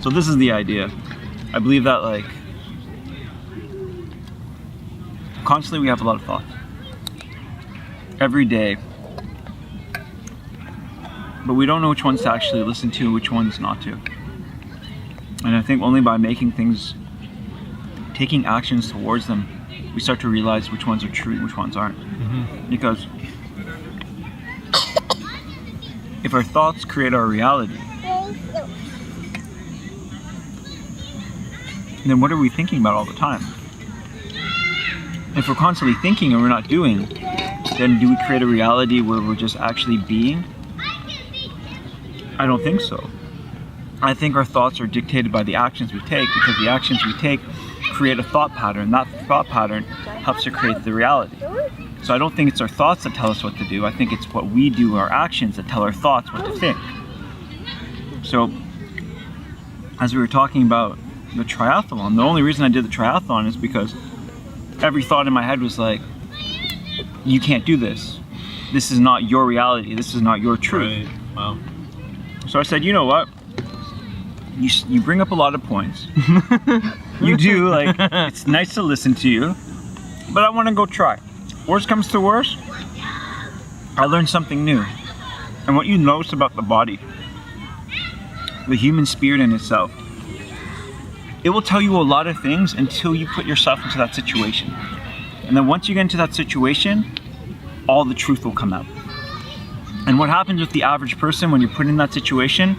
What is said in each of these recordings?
So this is the idea. I believe that like constantly we have a lot of thoughts every day, but we don't know which ones to actually listen to and which ones not to. And I think only by taking actions towards them, we start to realize which ones are true and which ones aren't. Because if our thoughts create our reality, then what are we thinking about all the time? If we're constantly thinking and we're not doing, then do we create a reality where we're just actually being? I don't think so. I think our thoughts are dictated by the actions we take, because the actions we take create a thought pattern. That thought pattern helps to create the reality. So I don't think it's our thoughts that tell us what to do. I think it's what we do, our actions, that tell our thoughts what to think. So as we were talking about the triathlon, the only reason I did the triathlon is because every thought in my head was like, you can't do this. This is not your reality. This is not your truth. Right. Wow. So I said, you know what? You bring up a lot of points. You do, like, it's nice to listen to you, but I want to go try. Worst comes to worst, I learned something new. And what you notice about the body, the human spirit in itself, it will tell you a lot of things until you put yourself into that situation. And then once you get into that situation, all the truth will come out. And what happens with the average person when you're put in that situation,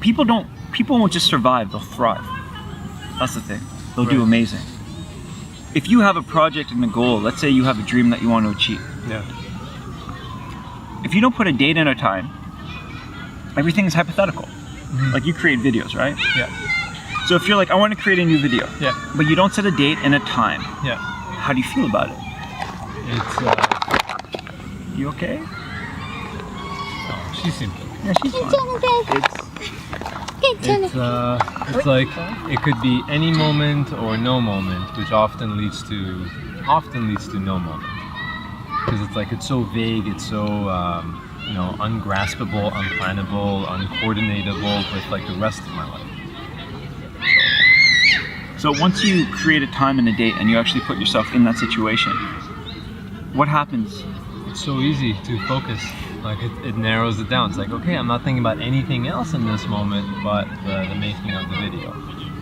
people won't just survive, they'll thrive. That's the thing. They'll do amazing. If you have a project and a goal, let's say you have a dream that you want to achieve. Yeah. If you don't put a date and a time, everything is hypothetical. Like you create videos, right? Yeah. So if you're like, I want to create a new video, but you don't set a date and a time, how do you feel about it? It's You okay? Oh, she seems good. Yeah, she's fine. It's like it could be any moment or no moment, which often leads to no moment, because it's like it's so vague, it's so ungraspable, unplannable, uncoordinatable with like the rest of my life. So once you create a time and a date and you actually put yourself in that situation, what happens? It's so easy to focus. Like it narrows it down. It's like, okay, I'm not thinking about anything else in this moment but the making of the video.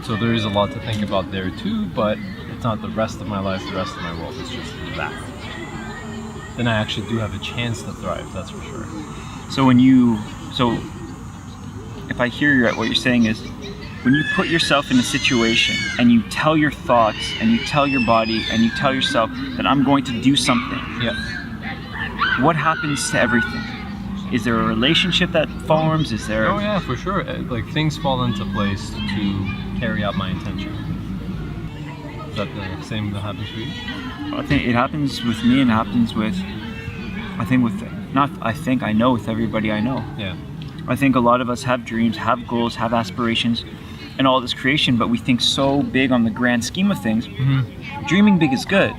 So there is a lot to think about there too, but it's not the rest of my life, the rest of my world. It's just that. Then I actually do have a chance to thrive, that's for sure. So if I hear what you're saying is, when you put yourself in a situation and you tell your thoughts and you tell your body and you tell yourself that I'm going to do something, what happens to everything? Is there a relationship that forms? Is there? Oh yeah, for sure. Like things fall into place to carry out my intention. Is that the same that happens for you? I think it happens with me and happens with, I know with everybody I know. Yeah. I think a lot of us have dreams, have goals, have aspirations, and all this creation, but we think so big on the grand scheme of things. Dreaming big is good,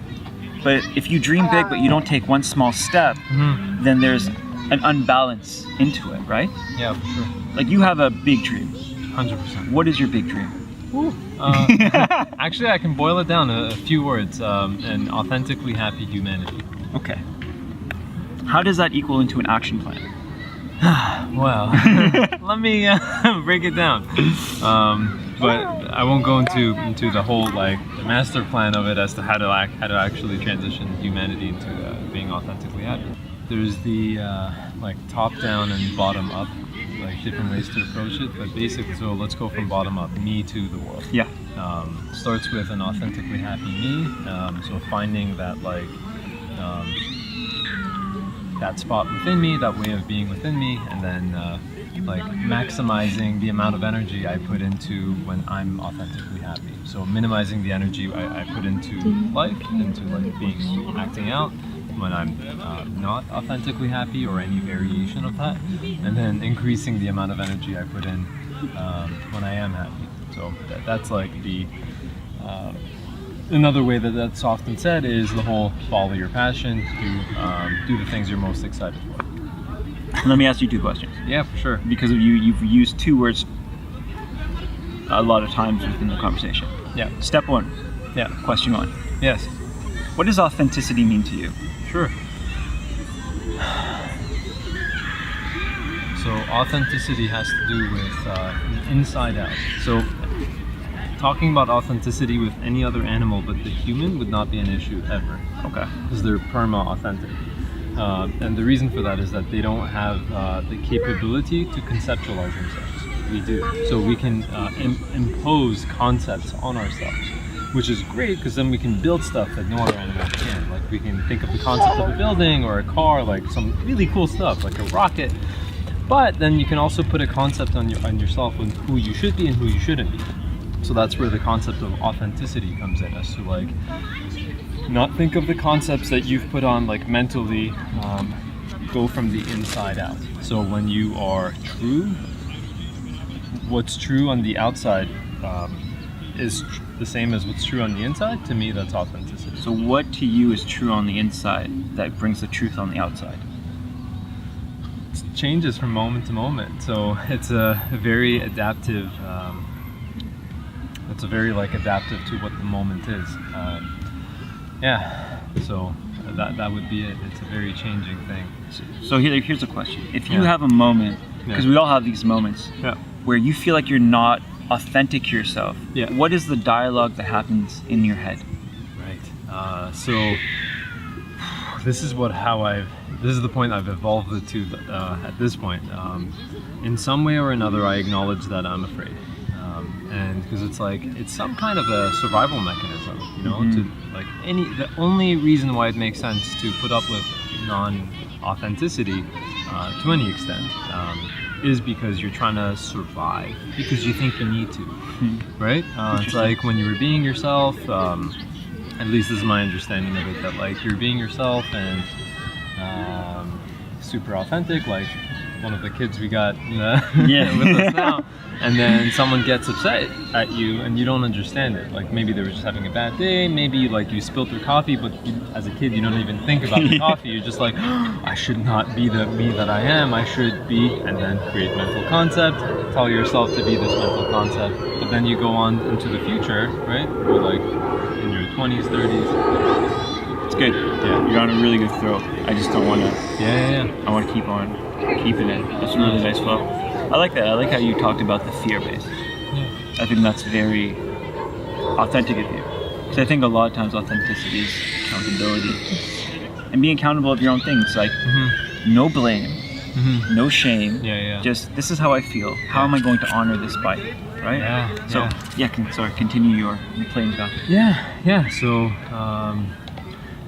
but if you dream big but you don't take one small step, then there's an unbalance into it, right? Yeah, for sure. Like you have a big dream. 100%. What is your big dream? Actually, I can boil it down to a few words. An authentically happy humanity. Okay. How does that equal into an action plan? Well, let me break it down. But I won't go into the whole like the master plan of it as to how to actually transition humanity into being authentically happy. There's the like top down and bottom up, like different ways to approach it. But basically, so let's go from bottom up, me to the world. Yeah. Starts with an authentically happy me. So finding that like that spot within me, that way of being within me, and then like maximizing the amount of energy I put into when I'm authentically happy. So minimizing the energy I put into life, into like being acting out when I'm not authentically happy or any variation of that, and then increasing the amount of energy I put in when I am happy. So that's like the another way that's often said is the whole follow your passion, do the things you're most excited for. Let me ask you two questions. Yeah, for sure. Because of you've used two words a lot of times within the conversation. Yeah. Step one. Yeah. Question one. Yes. What does authenticity mean to you? Sure. So authenticity has to do with inside out. So talking about authenticity with any other animal but the human would not be an issue ever. Okay. Because they're perma-authentic. And the reason for that is that they don't have the capability to conceptualize themselves. We do. So we can impose concepts on ourselves, which is great because then we can build stuff that no other animal can. Like we can think of the concept of a building or a car, like some really cool stuff, like a rocket. But then you can also put a concept on yourself on who you should be and who you shouldn't be. So that's where the concept of authenticity comes in, as to like not think of the concepts that you've put on like mentally, go from the inside out. So when you are true, what's true on the outside is the same as what's true on the inside. To me, that's authenticity. So what to you is true on the inside that brings the truth on the outside? It changes from moment to moment. So it's a very adaptive. It's a very like adaptive to what the moment is. Yeah. So that would be it. It's a very changing thing. So here's a question. If you Yeah. have a moment, because Yeah. we all have these moments, Yeah. where you feel like you're not authentic to yourself, Yeah. what is the dialogue that happens in your head? Right. So this is this is the point I've evolved it to at this point. In some way or another, I acknowledge that I'm afraid. And because it's some kind of a survival mechanism, you know, to like the only reason why it makes sense to put up with non-authenticity to any extent is because you're trying to survive, because you think you need to, right? It's like when you were being yourself, at least this is my understanding of it, that like you're being yourself and super authentic, like one of the kids we got with us now, and then someone gets upset at you and you don't understand it. Like maybe they were just having a bad day, maybe like you spilled their coffee, but as a kid you don't even think about the coffee. You're just like, I should not be the me that I am, I should be, and then create mental concept, tell yourself to be this mental concept, but then you go on into the future, right? You're like in your 20s, 30s. It's good. Yeah. You're on a really good throw. I just don't want to. Yeah. I want to keep on keeping it. It's a really nice flow. I like that. I like how you talked about the fear base. Yeah. I think that's very authentic of you. Because I think a lot of times authenticity is accountability. And being accountable of your own things. Like no blame, no shame. Yeah. Just this is how I feel. How am I going to honor this bite? Right? Yeah. So continue your claims back. Yeah. So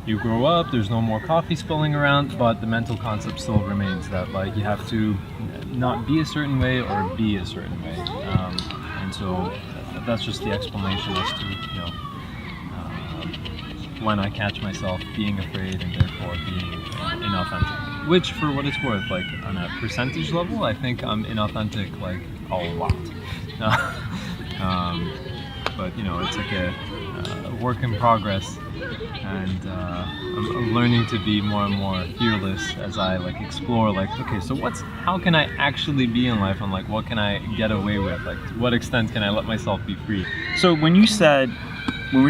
you grow up, there's no more coffee spilling around, but the mental concept still remains that like you have to not be a certain way or be a certain way. And so that's just the explanation as to, you know, when I catch myself being afraid and therefore being inauthentic. Which, for what it's worth, like on a percentage level, I think I'm inauthentic like a lot. But you know, it's like a work in progress, and I'm learning to be more and more fearless as I like explore. Like, okay, so how can I actually be in life, and like what can I get away with? Like, to what extent can I let myself be free? So when we're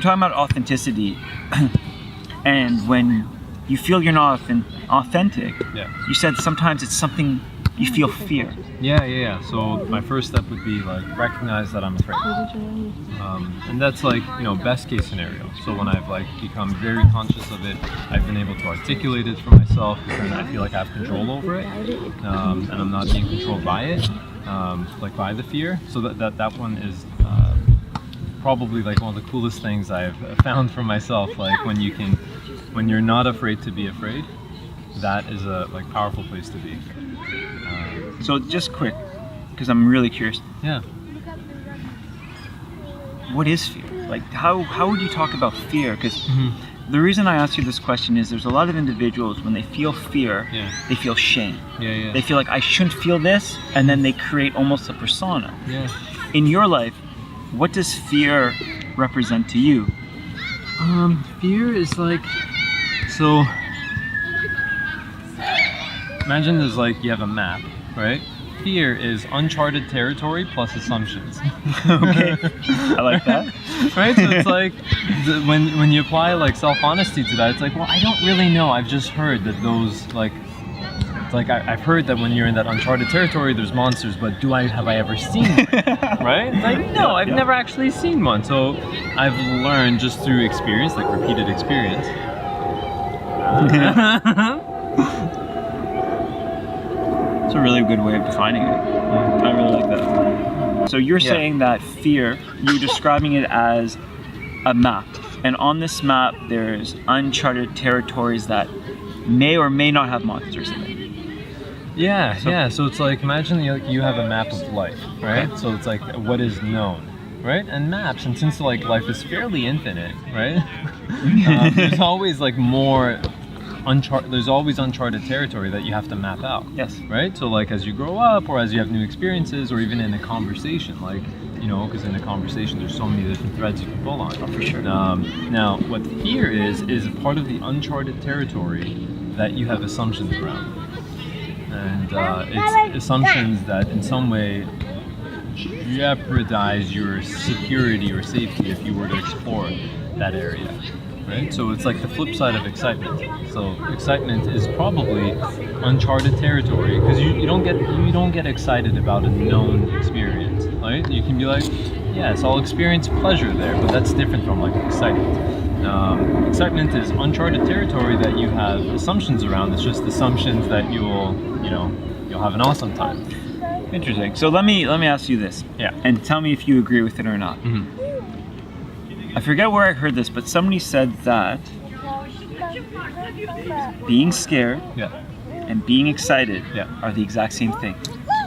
talking about authenticity, and when you feel you're not authentic, you said sometimes it's something you feel fear. Yeah. So my first step would be like recognize that I'm afraid, and that's like, you know, best case scenario. So when I've like become very conscious of it, I've been able to articulate it for myself, and I feel like I have control over it, and I'm not being controlled by it, like by the fear. So that one is probably like one of the coolest things I've found for myself. Like when you're not afraid to be afraid, that is a like powerful place to be. So just quick, because I'm really curious. Yeah. What is fear? Like how would you talk about fear? Because the reason I ask you this question is there's a lot of individuals, when they feel fear, they feel shame. Yeah. They feel like I shouldn't feel this, and then they create almost a persona. Yeah. In your life, what does fear represent to you? Fear is like, so imagine there's like, you have a map, right? fear is uncharted territory plus assumptions. Okay, I like that. Right? So it's like when you apply like self-honesty to that, it's like, well, I don't really know. I've just heard that those like. It's like I've heard that when you're in that uncharted territory, there's monsters, but have I ever seen one? Right? It's like, no, I've never actually seen one. So I've learned just through experience, like repeated experience. It's a really good way of defining it. I really like that. So you're saying that fear, you're describing it as a map. And on this map, there's uncharted territories that may or may not have monsters in it. Yeah. So it's like, imagine you have a map of life, right? So it's like what is known, right? And maps, and since like life is fairly infinite, right? There's always like more there's always uncharted territory that you have to map out. Yes. Right? So like as you grow up, or as you have new experiences, or even in a conversation, like, you know, because in a conversation there's so many different threads you can pull on. Oh, for sure. Now, what fear is a part of the uncharted territory that you have assumptions around. And it's assumptions that in some way jeopardize your security or safety if you were to explore that area, right? So it's like the flip side of excitement. So excitement is probably uncharted territory, because you don't get excited about a known experience, right? You can be like, yes, I'll experience pleasure there, but that's different from like excitement. Excitement is uncharted territory that you have assumptions around. It's just assumptions that you'll have an awesome time. Interesting. So let me ask you this. Yeah. And tell me if you agree with it or not. Mm-hmm. I forget where I heard this, but somebody said that being scared and being excited are the exact same thing.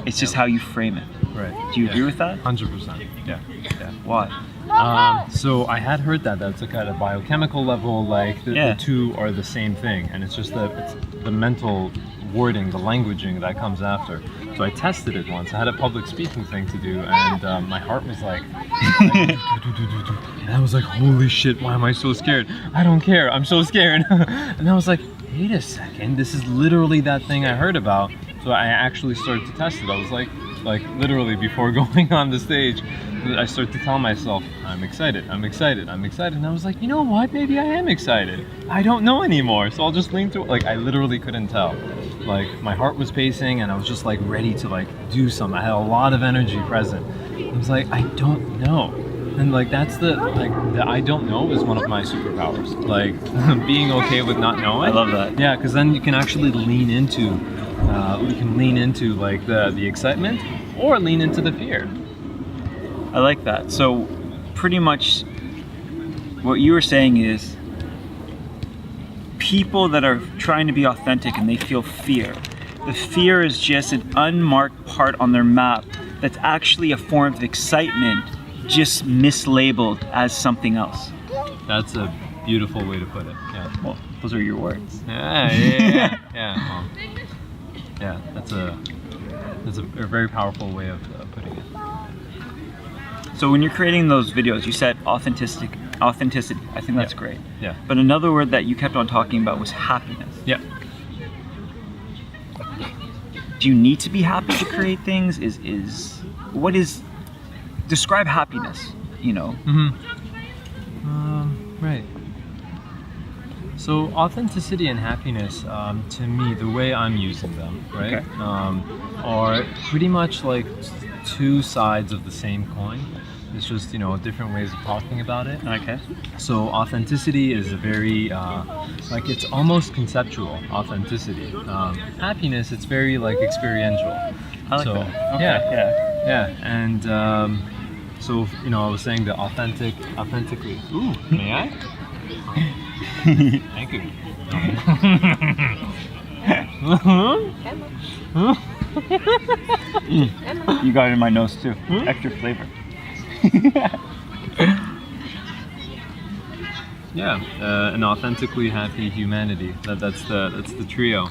It's just how you frame it. Right. Do you agree with that? 100%. Yeah. Why? So I had heard that that's like at a biochemical level, like the two are the same thing, and it's just it's the mental wording, the languaging that comes after. So I tested it once. I had a public speaking thing to do, and my heart was like, and I was like, holy shit, why am I so scared? I don't care, I'm so scared. And I was like, wait a second, this is literally that thing I heard about. So I actually started to test it. I was like literally before going on the stage, I started to tell myself, I'm excited. And I was like, you know what? Maybe I am excited. I don't know anymore. So I'll just lean to it. Like, I literally couldn't tell. Like, my heart was pacing and I was just like ready to like do something. I had a lot of energy present. I was like, I don't know. And like, that's the I don't know is one of my superpowers. Like, being okay with not knowing. I love that. Yeah, because then you can actually lean into like the excitement, or lean into the fear. I like that. So pretty much what you were saying is people that are trying to be authentic and they feel fear. The fear is just an unmarked part on their map that's actually a form of excitement, just mislabeled as something else. That's a beautiful way to put it. Yeah. Well, those are your words. Yeah. That's a very powerful way of putting it. So when you're creating those videos, you said authenticity. I think that's great. Yeah. But another word that you kept on talking about was happiness. Yeah. Do you need to be happy to create things? Describe happiness, you know? Right. So authenticity and happiness, to me, the way I'm using them, right, Okay. are pretty much like two sides of the same coin. It's just, different ways of talking about it. Okay. So authenticity is a very, it's almost conceptual, authenticity. Happiness, it's very experiential. I like so, that. Okay, yeah. And so, I was saying the authentically. Ooh, may I? Thank you. You got it in my nose too. Extra flavor. Yeah, an authentically happy humanity. That's the trio.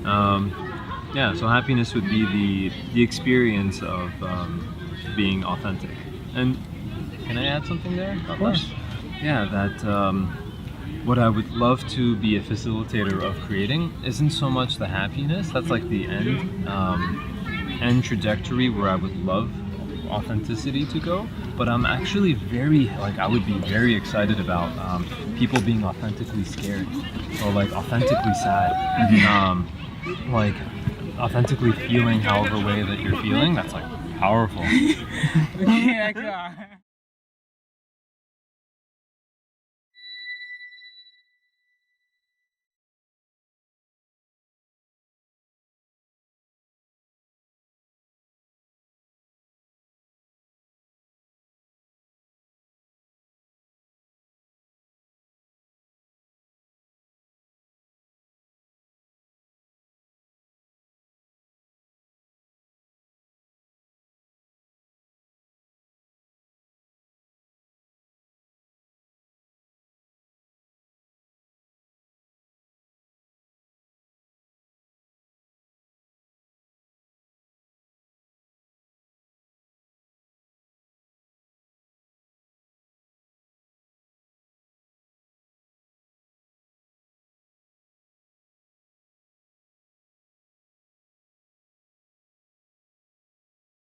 So happiness would be the experience of being authentic. And can I add something there? Of course. Yeah, that what I would love to be a facilitator of creating isn't so much the happiness. That's like the end end trajectory where I would love authenticity to go, but I'm actually very, like, I would be very excited about people being authentically scared or like authentically sad. Like authentically feeling however way that you're feeling. That's like powerful. Yeah,